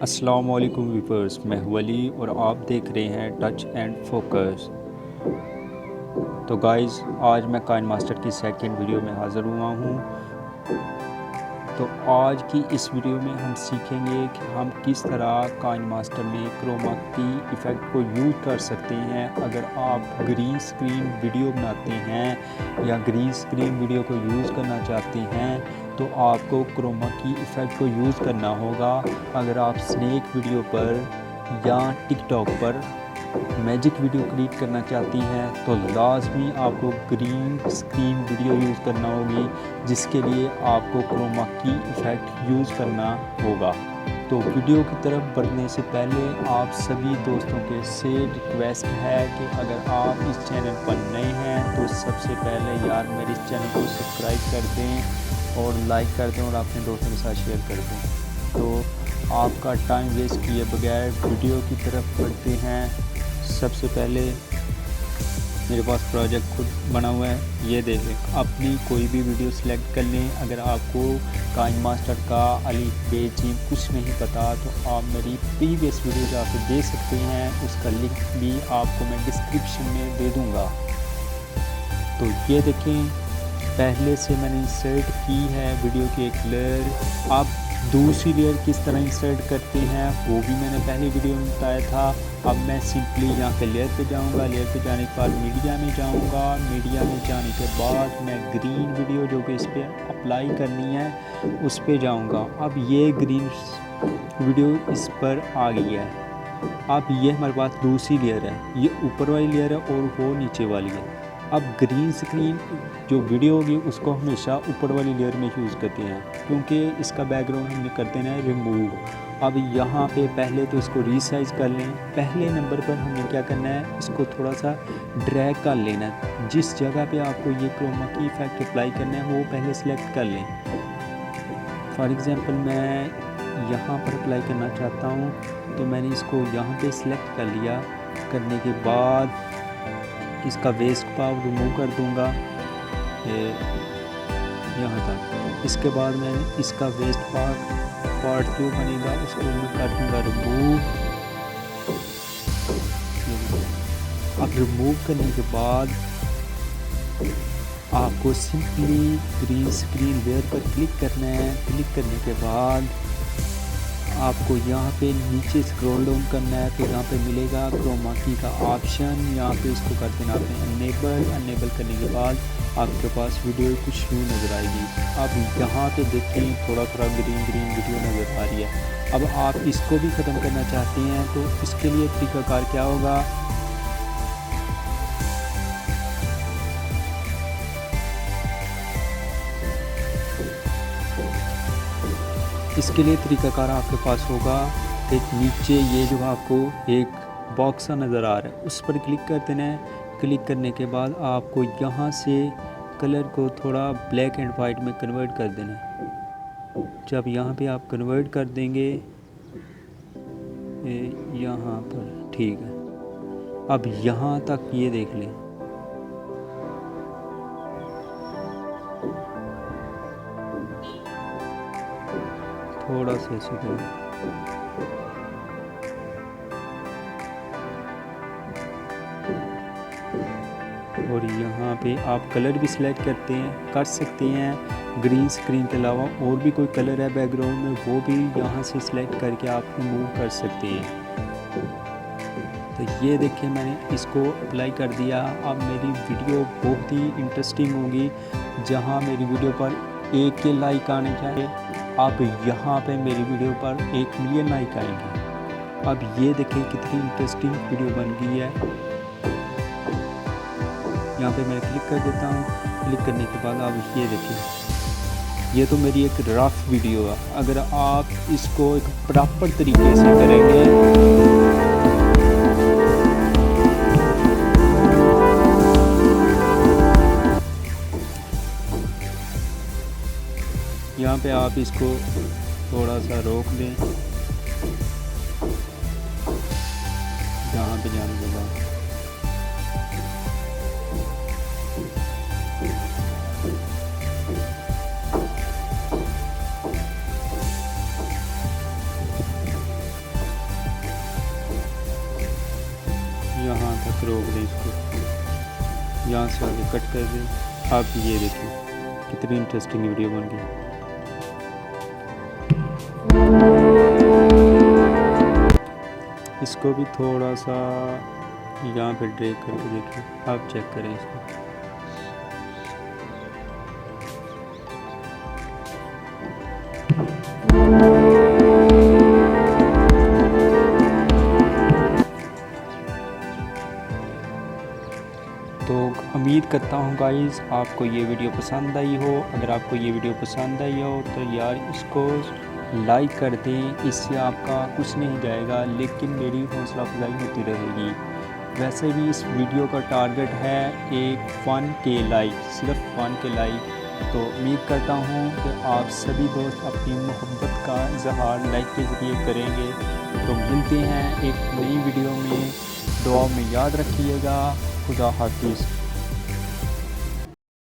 अस्सलाम वालेकुम व्यूअर्स, मैं हूं वली और आप देख रहे हैं टच एंड फोकस। तो गाइस, आज मैं काइन मास्टर की सेकंड वीडियो में हाज़िर हुआ हूं। तो आज की इस वीडियो में हम सीखेंगे कि हम किस तरह काइन मास्टर में क्रोमा की इफ़ेक्ट को यूज़ कर सकते हैं। अगर आप ग्रीन स्क्रीन वीडियो बनाते हैं या ग्रीन स्क्रीन वीडियो को यूज़ करना चाहते हैं तो आपको क्रोमा की इफ़ेक्ट को यूज़ करना होगा। अगर आप स्नैक वीडियो पर या टिकटॉक पर मैजिक वीडियो क्रिएट करना चाहती हैं तो लाजमी आपको ग्रीन स्क्रीन वीडियो यूज़ करना होगी, जिसके लिए आपको क्रोमा की इफ़ेक्ट यूज़ करना होगा। तो वीडियो की तरफ बढ़ने से पहले आप सभी दोस्तों के से रिक्वेस्ट है कि अगर आप इस चैनल पर नए हैं तो सबसे पहले यार मेरे इस चैनल को सब्सक्राइब कर दें और लाइक कर दें और अपने दोस्तों के साथ शेयर कर दें। तो आपका टाइम वेस्ट किए बगैर वीडियो की तरफ बढ़ते हैं। सबसे पहले मेरे पास प्रोजेक्ट खुद बना हुआ है, ये देखें। अपनी कोई भी वीडियो सिलेक्ट कर लें। अगर आपको काइन मास्टर का अलिफ बे जीम कुछ नहीं पता तो आप मेरी प्रीवियस वीडियो जाकर दे सकते हैं, उसका लिंक भी आपको मैं डिस्क्रिप्शन में दे दूंगा। तो ये देखें, पहले से मैंने इंसर्ट की है वीडियो की एक लेयर। आप दूसरी लेयर किस तरह इंसर्ट करते हैं वो भी मैंने पहले वीडियो में बताया था। अब मैं सिंपली यहाँ पे लेयर पे जाऊँगा, लेयर पे जाने के बाद मीडिया में जाऊँगा। मीडिया में जाने के बाद मैं ग्रीन वीडियो जो कि इस पर अप्लाई करनी है उस पर जाऊँगा। अब ये ग्रीन वीडियो इस पर आ गई है। अब ये हमारे पास दूसरी लेयर है, ये ऊपर वाली लेयर है और वो नीचे वाली है। अब ग्रीन स्क्रीन जो वीडियो होगी उसको हमेशा ऊपर वाली लेयर में यूज़ करते हैं, क्योंकि इसका बैकग्राउंड हम करते हैं रिमूव। अब यहाँ पे पहले तो इसको रीसाइज कर लें। पहले नंबर पर हमें क्या करना है, इसको थोड़ा सा ड्रैग कर लेना है। जिस जगह पे आपको ये क्रोमा की इफेक्ट अप्लाई करना है वो पहले सेलेक्ट कर लें। फॉर एग्ज़ाम्पल मैं यहाँ पर अप्लाई करना चाहता हूँ तो मैंने इसको यहाँ पे सिलेक्ट कर लिया। करने के बाद इसका वेस्ट पार्ट रिमूव कर दूंगा यहाँ तक। इसके बाद मैं इसका वेस्ट पार्ट जो बनेगा उसको मैं कर दूंगा रिमूव। अब रिमूव करने के बाद आपको सिंपली ग्रीन स्क्रीन लेयर पर क्लिक करना है। क्लिक करने के बाद आपको यहाँ पे नीचे स्क्रॉल डाउन करना है, तो यहाँ पे मिलेगा क्रोमा की का ऑप्शन। यहाँ पे इसको कर देना आपने अनेबल करने के बाद आपके पास वीडियो कुछ यूँ नज़र आएगी। अब यहाँ पे देखें थोड़ा ग्रीन वीडियो नज़र आ रही है। अब आप इसको भी ख़त्म करना चाहते हैं तो इसके लिए तरीकाकार क्या होगा, इसके लिए तरीकाकार आपके पास होगा कि नीचे ये जो आपको एक बॉक्स नज़र आ रहा है उस पर क्लिक कर देना है। क्लिक करने के बाद आपको यहाँ से कलर को थोड़ा ब्लैक एंड वाइट में कन्वर्ट कर देना है। जब यहाँ पे आप कन्वर्ट कर देंगे यहाँ पर, ठीक है। अब यहाँ तक ये देख लें, थोड़ा सा ऐसे करें। और यहाँ पे आप कलर भी सिलेक्ट कर सकते हैं। ग्रीन स्क्रीन के अलावा और भी कोई कलर है बैकग्राउंड में वो भी यहाँ से सिलेक्ट करके आप रिमूव कर सकते हैं। तो ये देखिए मैंने इसको अप्लाई कर दिया। अब मेरी वीडियो बहुत ही इंटरेस्टिंग होगी। जहाँ मेरी वीडियो पर 1 के लाइक आने चाहिए, अब यहाँ पे मेरी वीडियो पर 1 मिलियन लाइक आएंगे। अब ये देखें कितनी इंटरेस्टिंग वीडियो बन गई है। यहाँ पे मैं क्लिक कर देता हूँ। क्लिक करने के बाद आप ये देखें, ये तो मेरी एक रफ वीडियो है। अगर आप इसको एक प्रॉपर तरीके से करेंगे, यहाँ पे आप इसको थोड़ा सा रोक दें। यहाँ पे जाने के बाद से रोक दें इसको, यहाँ से आगे कट कर दें। आप ये देखें कितनी इंटरेस्टिंग वीडियो बन गई। इसको भी थोड़ा सा यहाँ पे ड्रैग करके देखें, आप चेक करें इसको। तो उम्मीद करता हूँ गाइस आपको ये वीडियो पसंद आई हो। अगर आपको ये वीडियो पसंद आई हो तो यार इसको लाइक कर दें, इससे आपका कुछ नहीं जाएगा लेकिन मेरी हौसला अफजाई होती रहेगी। वैसे भी इस वीडियो का टारगेट है एक 1K लाइक, सिर्फ 1K लाइक। तो उम्मीद करता हूँ कि आप सभी दोस्त अपनी मोहब्बत का इजहार लाइक के ज़रिए करेंगे। तो मिलते हैं एक नई वीडियो में, दुआ में याद रखिएगा। खुदा हाफिज़।